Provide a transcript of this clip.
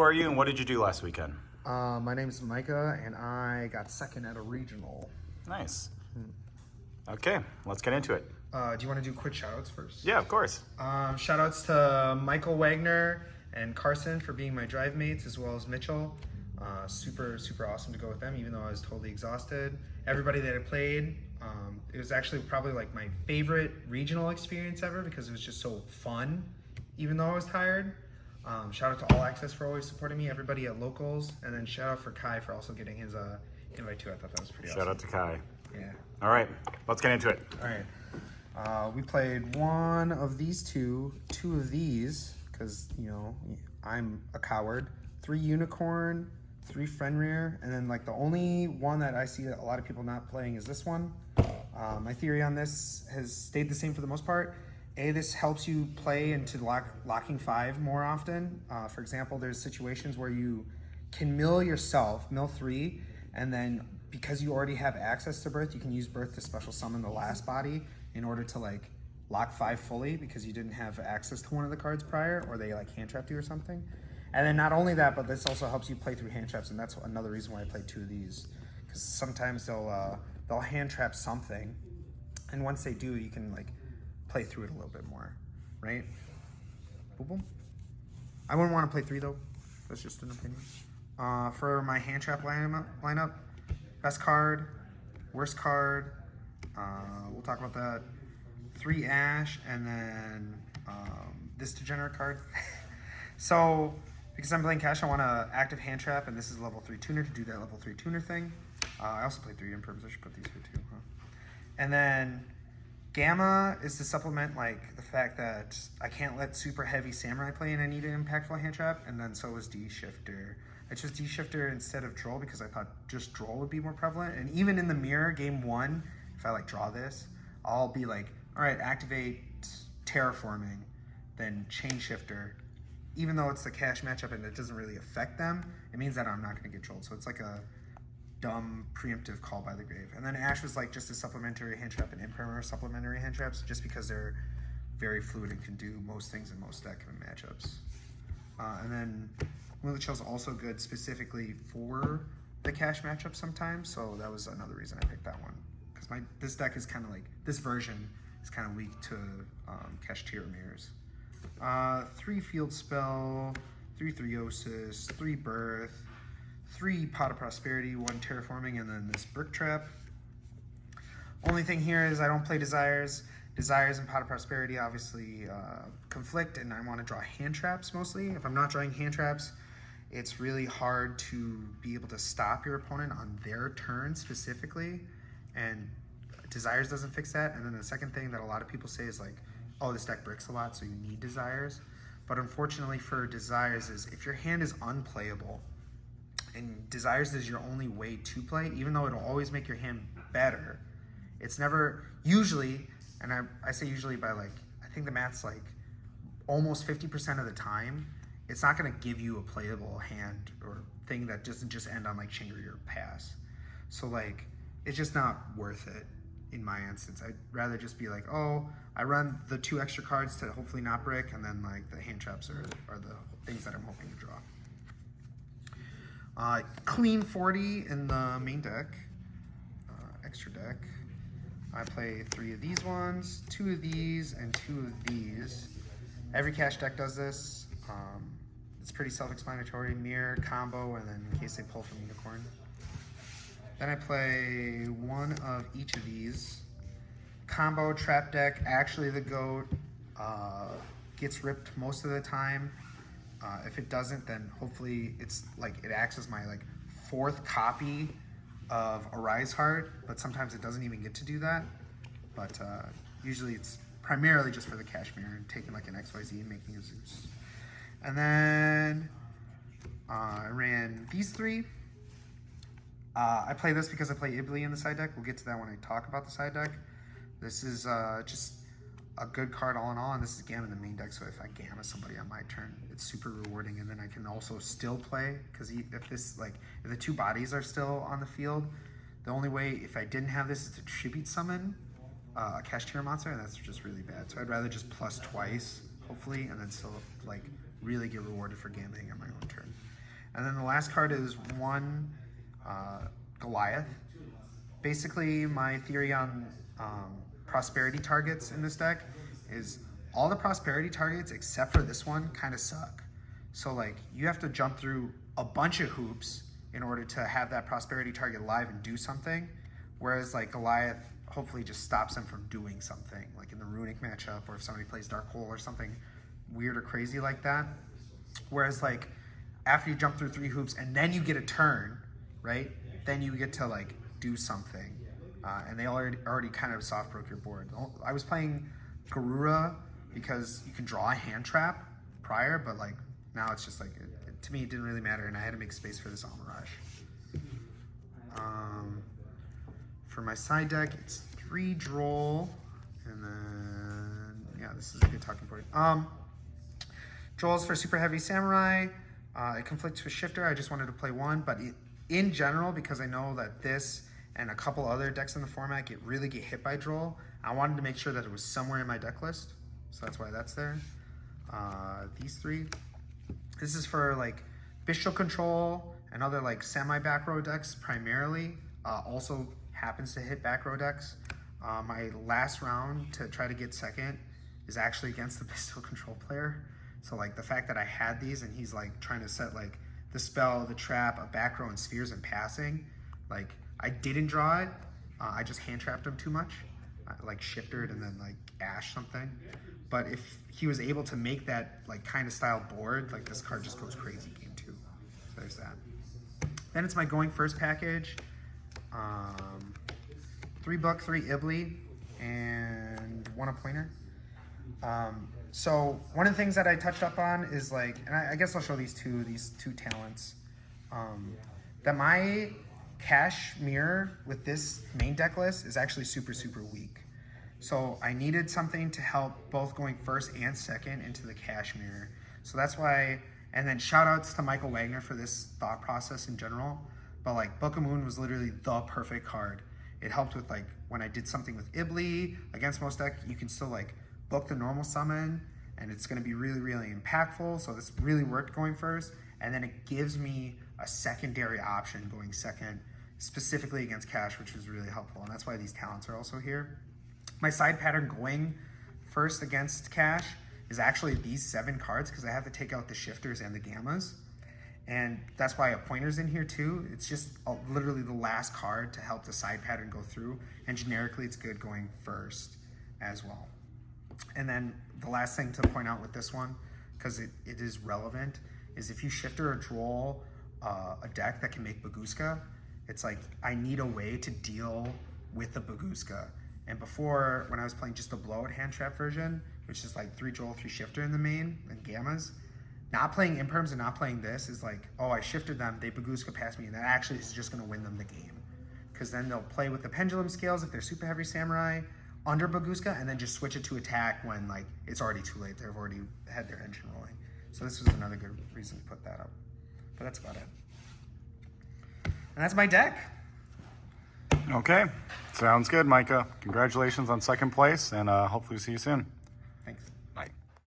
Who are you and what did you do last weekend? My name is Micah, and I got second at a regional. Nice. Okay, let's get into it. Do you want to do quick shoutouts first? Yeah, of course. Shoutouts to Michael Wagner and Carson for being my drive mates, as well as Mitchell. Super awesome to go with them, even though I was totally exhausted. Everybody that I played, it was actually probably like my favorite regional experience ever because it was just so fun, even though I was tired. Shout out to All Access for always supporting me, everybody at Locals, and then shout out for Kai for also getting his invite too. I thought that was pretty awesome. Shout out to Kai. Yeah. All right, let's get into it. All right. We played one of these two of these, because, you know, I'm a coward. 3 Unicorn, 3 Fenrir, and then like the only one that I see a lot of people not playing is this one. My theory on this has stayed the same for the most part. This helps you play into locking 5 more often. For example, there's situations where you can mill yourself, mill 3, and then because you already have access to Birth, you can use Birth to special summon the last body in order to like lock 5 fully because you didn't have access to one of the cards prior, or they like hand trapped you or something. And then not only that, but this also helps you play through hand traps, and that's another reason why I play 2 of these, because sometimes they'll hand trap something, and once they do, you can like play through it a little bit more, right? Boom, boom. I wouldn't want to play 3 though. That's just an opinion. For my hand trap lineup, best card, worst card. We'll talk about that. 3 Ash, and then this degenerate card. So because I'm playing Cash, I want to active hand trap, and this is level 3 tuner to do that level 3 tuner thing. I also play 3 Imperms. I should put these here too, huh? And then Gamma is to supplement like the fact that I can't let super heavy Samurai play and I need an impactful hand trap, and then so is D-Shifter. I chose D-Shifter instead of Droll because I thought just Droll would be more prevalent, and even in the mirror game 1, if I like draw this, I'll be like, all right, activate Terraforming, then Chain Shifter. Even though it's the Cash matchup and it doesn't really affect them, it means that I'm not going to get trolled. So it's like a dumb preemptive call by the grave. And then Ash was like just a supplementary hand trap, and Imperm are supplementary hand traps just because they're very fluid and can do most things in most deck matchups. And then Moonlit Shell's also good specifically for the Cash matchup sometimes, so that was another reason I picked that one. Because this deck is kind of like, this version is kind of weak to Kashtira mirrors. 3 Field Spell, 3 Thriosis, 3 Birth, 3 Pot of Prosperity, 1 Terraforming, and then this Brick Trap. Only thing here is I don't play Desires. Desires and Pot of Prosperity obviously conflict, and I want to draw hand traps mostly. If I'm not drawing hand traps, it's really hard to be able to stop your opponent on their turn specifically, and Desires doesn't fix that. And then the second thing that a lot of people say is like, oh, this deck bricks a lot, so you need Desires. But unfortunately for Desires is if your hand is unplayable, and Desires is your only way to play, even though it'll always make your hand better, it's never, usually, and I say usually by like, I think the math's like almost 50% of the time, it's not going to give you a playable hand or thing that doesn't just end on like Chingri or Pass. So like, it's just not worth it in my instance. I'd rather just be like, oh, I run the 2 extra cards to hopefully not brick, and then like the hand traps are the things that I'm hoping to draw. Clean 40 in the main deck, extra deck. I play 3 of these ones, 2 of these, and 2 of these. Every Cash deck does this. It's pretty self-explanatory. Mirror, combo, and then in case they pull from Unicorn. Then I play 1 of each of these. Combo, trap deck, actually the GOAT, gets ripped most of the time. If it doesn't, then hopefully it's like it acts as my like 4th copy of Arise Heart, but sometimes it doesn't even get to do that. But usually it's primarily just for the Cash mirror and taking like an XYZ and making a Zeus. And then I ran these 3. I play this because I play Ibli in the side deck. We'll get to that when I talk about the side deck. This is just a good card all in all, and this is Gamma in the main deck, so if I Gamma somebody on my turn, it's super rewarding, and then I can also still play, because if the 2 bodies are still on the field, the only way, if I didn't have this, is to tribute summon a Kashtira monster, and that's just really bad. So I'd rather just plus twice, hopefully, and then still like really get rewarded for gambling on my own turn. And then the last card is one Goliath. Basically, my theory on prosperity targets in this deck is all the prosperity targets except for this one kind of suck. So like you have to jump through a bunch of hoops in order to have that prosperity target live and do something. Whereas like Goliath hopefully just stops them from doing something, like in the runic matchup, or if somebody plays Dark Hole or something weird or crazy like that. Whereas like after you jump through 3 hoops and then you get a turn, right? Then you get to like do something. And they already kind of soft broke your board. I was playing Dura because you can draw a hand trap prior, but like now it's just like, to me it didn't really matter, and I had to make space for this Alma Rush. For my side deck, it's 3 Brault, and then, yeah, this is a good talking point. Brault's for Super Heavy Samurai. It conflicts with Shifter. I just wanted to play one, but in general, because I know that this and a couple other decks in the format really get hit by Brault, I wanted to make sure that it was somewhere in my deck list, so that's why that's there. These 3. This is for like Bestial Control and other like semi-back row decks primarily. Also happens to hit back row decks. My last round to try to get second is actually against the Bestial Control player. So like the fact that I had these and he's like trying to set like the spell, the trap, a back row, and spheres and passing, like I didn't draw it. I just hand trapped him too much. Like shifted and then like ash something. But if he was able to make that like kind of style board, like this card just goes crazy game 2. So there's that. Then it's my going first package. 3 Buck, 3 Ibly, and 1 a pointer. So one of the things that I touched up on is like, and I guess I'll show these two talents. That my cash mirror with this main deck list is actually super, super weak. So I needed something to help both going first and second into the cash mirror. So that's why, and then shout outs to Michael Wagner for this thought process in general. But like Book of Moon was literally the perfect card. It helped with like when I did something with Ibly against most deck, you can still like book the normal summon and it's gonna be really, really impactful. So this really worked going first. And then it gives me a secondary option going second, specifically against cash, which was really helpful. And that's why these talents are also here. My side pattern going first against cash is actually these 7 cards because I have to take out the shifters and the gammas. And that's why a pointer's in here too. It's just literally the last card to help the side pattern go through. And generically it's good going first as well. And then the last thing to point out with this one, because it is relevant, is if you shifter or draw a deck that can make Baguska, it's like I need a way to deal with the Baguska. And before, when I was playing just the blowout hand trap version, which is like 3 Brault, 3 shifter in the main and gammas, not playing imperms and not playing this is like, oh, I shifted them, they Baguska past me, and that actually is just going to win them the game. Because then they'll play with the pendulum scales if they're super heavy samurai under Baguska, and then just switch it to attack when like it's already too late. They've already had their engine rolling. So this was another good reason to put that up. But that's about it. And that's my deck. Okay, sounds good, Micah. Congratulations on second place, and hopefully see you soon. Thanks.